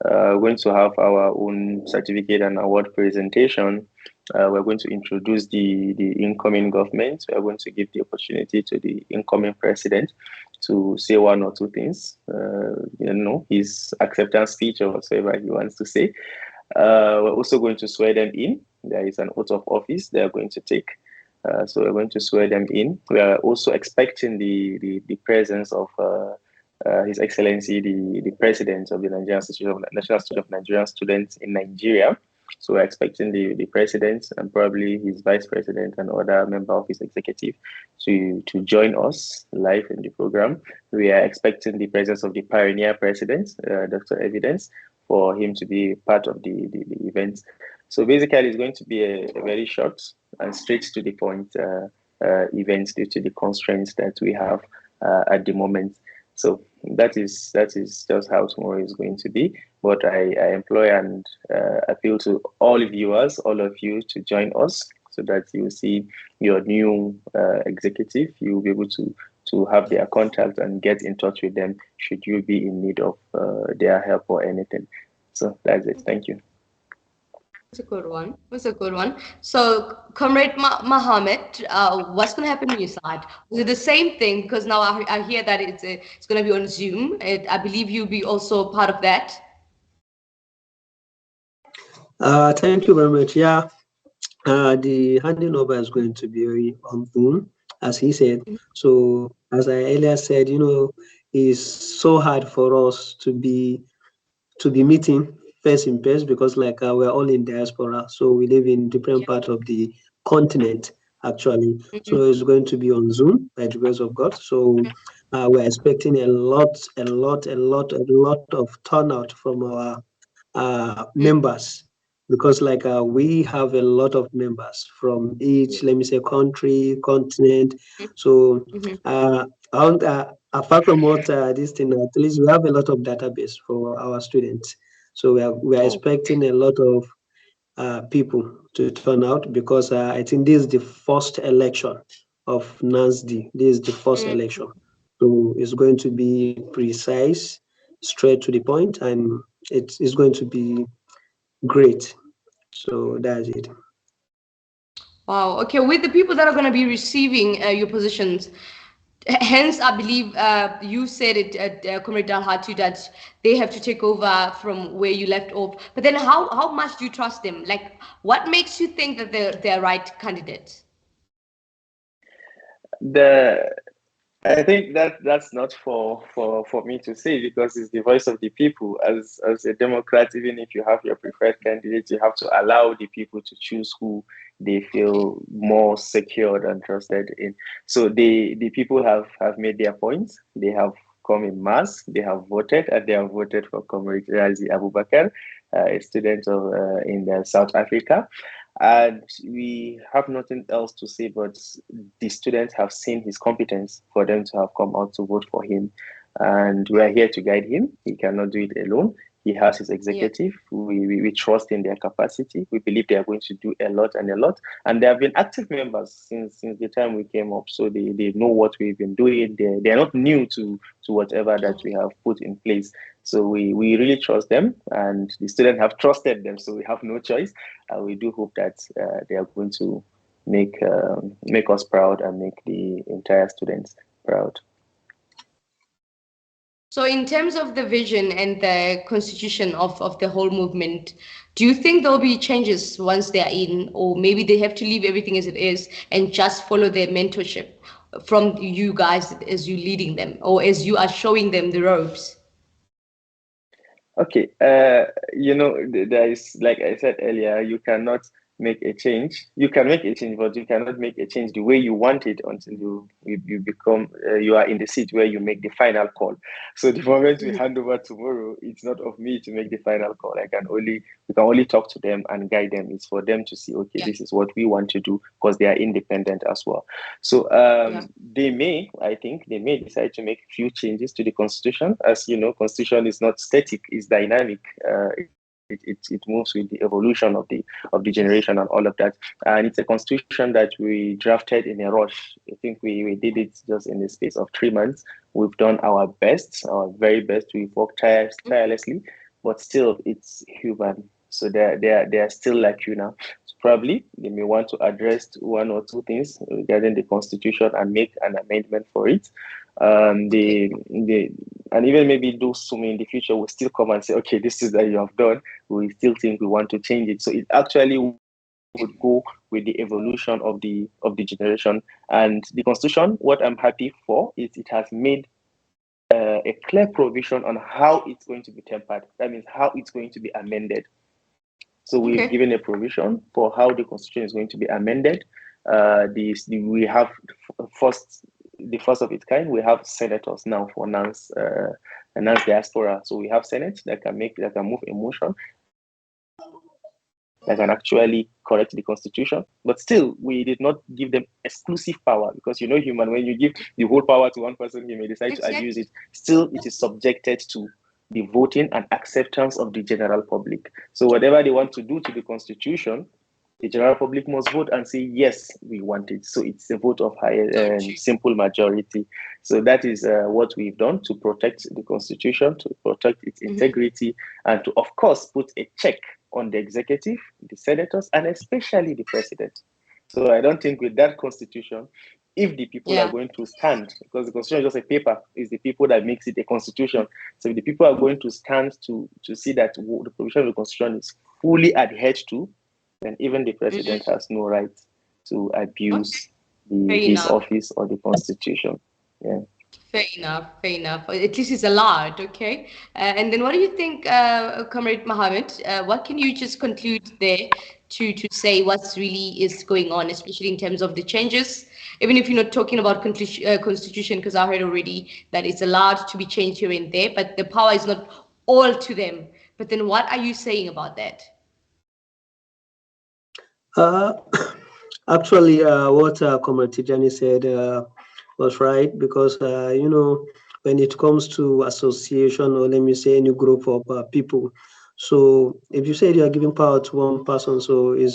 We're going to have our own certificate and award presentation. We're going to introduce the incoming government. We're going to give the opportunity to the incoming president to say one or two things, his acceptance speech or whatever he wants to say. We're also going to swear them in. There is an oath of office they are going to take. So we're going to swear them in. We are also expecting the presence of His Excellency, the President of the Nigerian National Institute of Nigerian Students in Nigeria. So we're expecting the President and probably his Vice President and other member of his executive to join us live in the program. We are expecting the presence of the Pioneer President, Dr. Evidence, for him to be part of the event. So basically, it's going to be a very short and straight to the point event due to the constraints that we have at the moment. So that is just how tomorrow is going to be. But I employ and appeal to all viewers, all of you, to join us so that you see your new executive. You'll be able to have their contact and get in touch with them should you be in need of their help or anything. So that's it. Thank you. That's a good one. That's a good one. So, Comrade Mohammed, what's going to happen on your side? Was it the same thing? Because now I hear that it's going to be on Zoom. I believe you'll be also part of that. Thank you very much. Yeah, the handing over is going to be on Zoom, as he said. So, as I earlier said, it's so hard for us to be meeting face in face because we're all in diaspora, so we live in different parts of the continent actually. So it's going to be on Zoom by the grace of God. So we're expecting a lot of turnout from our members because we have a lot of members from each, let me say, country, continent. So apart from what this thing, at least we have a lot of database for our students. So we are expecting a lot of people to turn out because I think this is the first election of NANSD. This is the first election. So it's going to be precise, straight to the point, and it's going to be great. So that's it. Wow. Okay. With the people that are going to be receiving your positions, hence, I believe you said it, Comrade Dalhatu, that they have to take over from where you left off. But then how much do you trust them? Like, what makes you think that they're right candidates? I think that's not for me to say because it's the voice of the people. As a Democrat, even if you have your preferred candidate, you have to allow the people to choose who they feel more secure and trusted in. So the people have made their points. They have come in mass. They have voted, and they have voted for Comrade Razi Abubakar, a student in South Africa. And we have nothing else to say, but the students have seen his competence for them to have come out to vote for him. And we are here to guide him. He cannot do it alone. He has his executive. Yeah. We trust in their capacity. We believe they are going to do a lot. And they have been active members since the time we came up. So they know what we've been doing. They are not new to whatever that we have put in place. So we really trust them, and the students have trusted them. So we have no choice. We do hope that they are going to make us proud and make the entire students proud. So in terms of the vision and the constitution of the whole movement, do you think there'll be changes once they're in, or maybe they have to leave everything as it is and just follow their mentorship from you guys as you leading them, or as you are showing them the ropes? Okay, there is, like I said earlier, you cannot make a change. You can make a change, but you cannot make a change the way you want it until you become you are in the seat where you make the final call. So the moment we hand over tomorrow, it's not of me to make the final call. We can only talk to them and guide them. It's for them to see, okay, this is what we want to do, because they are independent as well. So they may decide to make a few changes to the constitution. As you know, constitution is not static; it's dynamic. It moves with the evolution of the generation and all of that. And it's a constitution that we drafted in a rush. I think we did it just in the space of 3 months. We've done our best, our very best. We've worked tirelessly. but still it's human. So they are still like you now. So probably they may want to address one or two things regarding the constitution and make an amendment for it. They and even maybe do some in the future will still come and say, okay, this is that you have done. We still think we want to change it. So it actually would go with the evolution of the generation. And the constitution, what I'm happy for is it has made a clear provision on how it's going to be tempered. That means how it's going to be amended. So we've given a provision for how the constitution is going to be amended. We have the first of its kind. We have senators now for NANS Diaspora. So we have Senate that can move a motion that can actually correct the constitution. But still, we did not give them exclusive power because human, when you give the whole power to one person, he may decide to abuse it. Still, it is subjected to the voting and acceptance of the general public. So whatever they want to do to the constitution, the general public must vote and say, yes, we want it. So it's a vote of simple majority. So that is what we've done to protect the constitution, to protect its integrity, and to, of course, put a check on the executive, the senators, and especially the president. So I don't think with that constitution, if the people are going to stand, because the constitution is just a paper, it's the people that makes it a constitution. So if the people are going to stand to see that the provision of the constitution is fully adhered to, then even the president has no right to abuse his office or the constitution. Yeah. Fair enough. At least it's allowed, okay? And then what do you think, Comrade Mohammed? What can you just conclude there to say what's really is going on, especially in terms of the changes? Even if you're not talking about constitution, because I heard already that it's allowed to be changed here and there, but the power is not all to them. But then what are you saying about that? Actually, what Comrade Tijani said was right, because when it comes to association, or let me say any group of people, so if you say you are giving power to one person, so it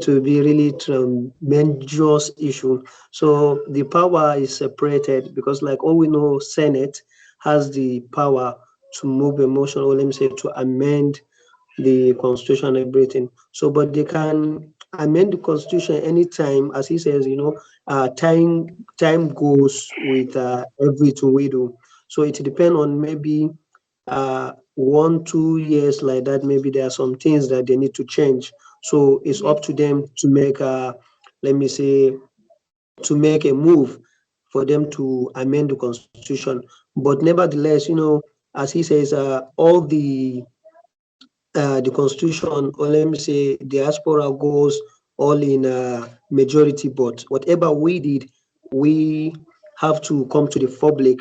will be really tremendous issue. So the power is separated, because like all we know, Senate has the power to move a motion, or let me say to amend the constitution and everything. So, but they can amend the constitution anytime, as he says, time goes with everything we do. So it depends on maybe 1-2 years like that. Maybe there are some things that they need to change. So it's up to them to make let me say, to make a move for them to amend the constitution. But nevertheless, as he says, all the constitution, or let me say diaspora, goes all in majority, but whatever we did, we have to come to the public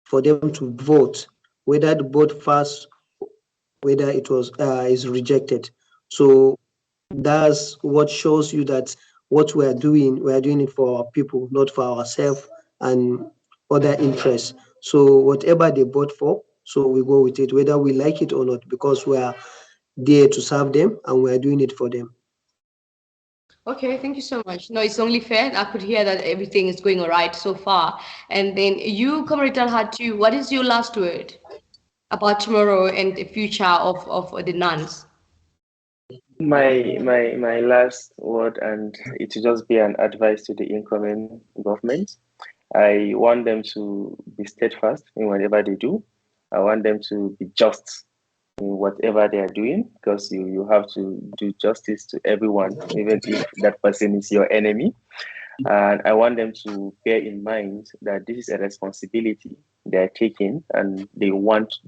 for them to vote, whether the vote passed, whether it was is rejected. So that's what shows you that what we are doing it for our people, not for ourselves and other interests. So whatever they vote for, so we go with it, whether we like it or not, because we are there to serve them and we are doing it for them. Okay, thank you so much. No, it's only fair. I could hear that everything is going all right so far. And then you, Comrade Talhatu, what is your last word about tomorrow and the future of the nuns? My last word, and it will just be an advice to the incoming government. I want them to be steadfast in whatever they do. I want them to be just in whatever they are doing, because you have to do justice to everyone, even if that person is your enemy. And I want them to bear in mind that this is a responsibility they're taking, and they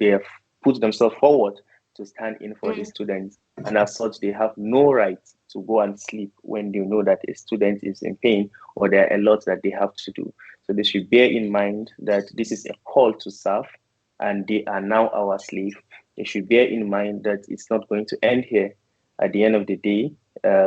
have put themselves forward to stand in for the students. And as such, they have no right to go and sleep when they know that a student is in pain or there are a lot that they have to do. So they should bear in mind that this is a call to serve, and they are now our slave. They should bear in mind that it's not going to end here. At the end of the day,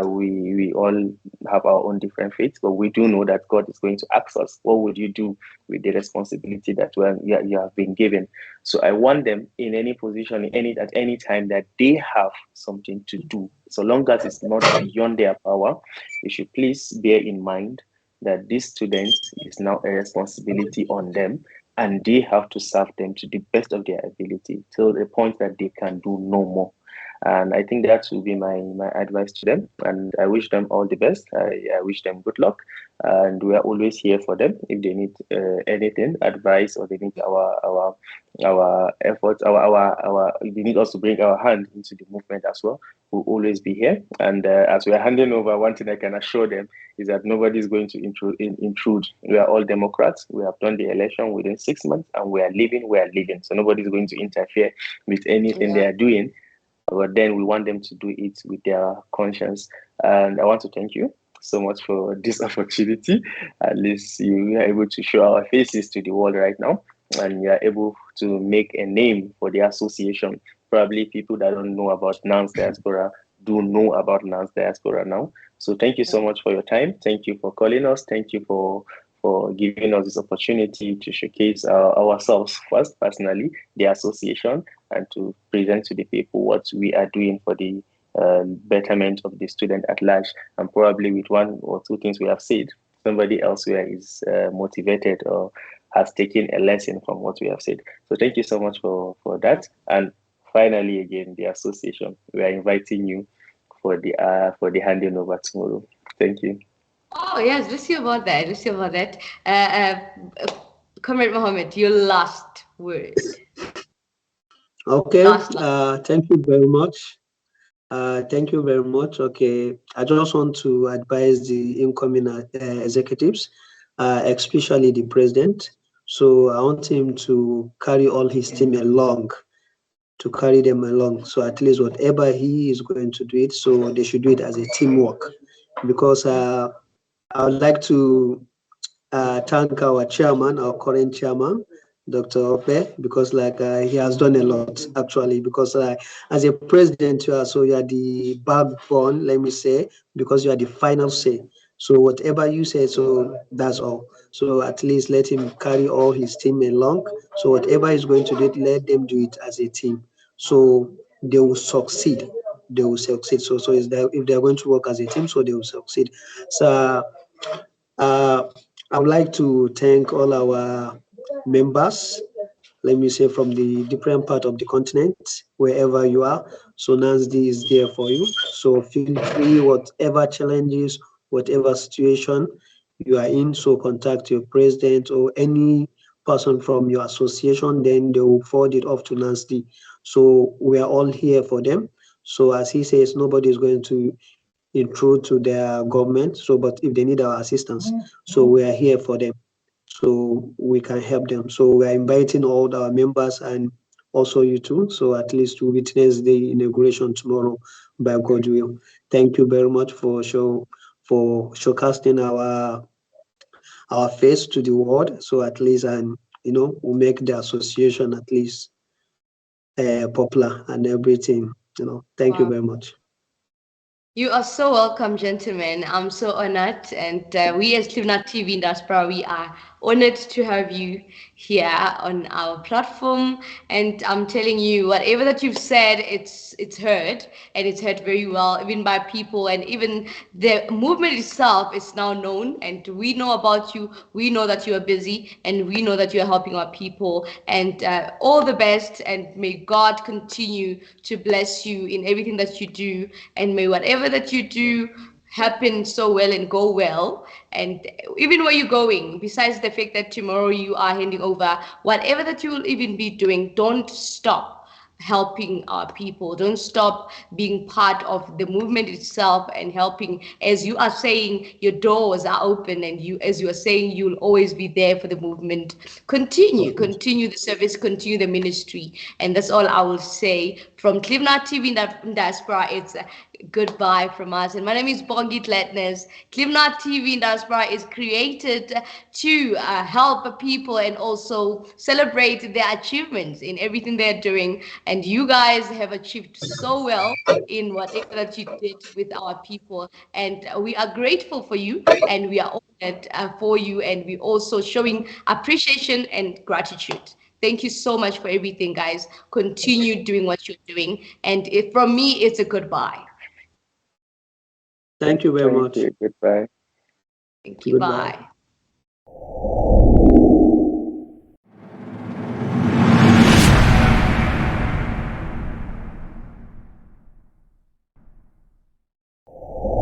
we all have our own different faiths, but we do know that God is going to ask us, what would you do with the responsibility that you have been given? So I want them in any position, at any time, that they have something to do. So long as it's not beyond their power, they should please bear in mind that these students is now a responsibility on them. and they have to serve them to the best of their ability till the point that they can do no more. And I think that will be my advice to them. And I wish them all the best. I wish them good luck. And we are always here for them if they need anything, advice, or they need our efforts, they need us to bring our hand into the movement as well. We'll always be here. And as we are handing over, one thing I can assure them is that nobody is going to intrude. We are all Democrats. We have done the election within 6 months, and we are leaving. So nobody is going to interfere with anything they are doing. But then we want them to do it with their conscience. And I want to thank you so much for this opportunity. At least you are able to show our faces to the world right now, and you are able to make a name for the association. Probably people that don't know about NANS Diaspora do know about NANS Diaspora now. So thank you so much for your time. Thank you for calling us. Thank you for giving us this opportunity to showcase ourselves first, personally, the association, and to present to the people what we are doing for the betterment of the student at large. And probably with one or two things we have said, somebody elsewhere is motivated or has taken a lesson from what we have said. So thank you so much for that. And finally, again, the association, we are inviting you for the handing over tomorrow. Thank you. Oh, yes, let's hear about that. Let's hear about that. Comrade Mohammed, your last word. Okay, Last. thank you very much. Thank you very much. Okay, I just want to advise the incoming executives, especially the president. So I want him to carry all his team along, to carry them along. So at least whatever he is going to do it, so they should do it as a teamwork. Because I would like to thank our chairman, our current chairman, Dr. Ope, because he has done a lot actually. Because as a president, you are the backbone, let me say, because you are the final say. So whatever you say, so that's all. So at least let him carry all his team along. So whatever he's going to do, let them do it as a team. So they will succeed. They will succeed. So is that if they are going to work as a team, so they will succeed. So uh, I would like to thank all our members, let me say from the different part of the continent, wherever you are. So NANSD is there for you. So feel free, whatever challenges, whatever situation you are in, so contact your president or any person from your association, then they will forward it off to NANSD. So we are all here for them. So as he says, nobody is going to intrude to their government. So, but if they need our assistance, so we are here for them. So we can help them. So we are inviting all our members and also you too. So at least to witness the inauguration tomorrow by God's will. Thank you very much for showcasing our face to the world. So at least we'll make the association at least popular and everything. Thank you very much. You are so welcome, gentlemen. I'm so honored. And we as Livnat TV in Diaspora, we are honored to have you here on our platform. And I'm telling you, whatever that you've said, it's heard, and it's heard very well, even by people, and even the movement itself is now known. And we know about you. We know that you are busy, and we know that you are helping our people. And all the best, and may God continue to bless you in everything that you do, and may whatever that you do happen so well and go well. And even where you're going, besides the fact that tomorrow you are handing over, whatever that you will even be doing, don't stop helping our people. Don't stop being part of the movement itself and helping. As you are saying, your doors are open, and as you are saying, you'll always be there for the movement. Continue the service, continue the ministry. And that's all I will say. From Livnat TV in Diaspora, it's goodbye from us. And my name is Bongit Letnes. Livnat TV in Diaspora is created to help people and also celebrate their achievements in everything they're doing. And you guys have achieved so well in whatever that you did with our people. And we are grateful for you, and we are honored for you. And we're also showing appreciation and gratitude. Thank you so much for everything, guys. Continue doing what you're doing. And from me, it's a goodbye. Thank you very much. Goodbye. Thank you. Goodbye. Bye.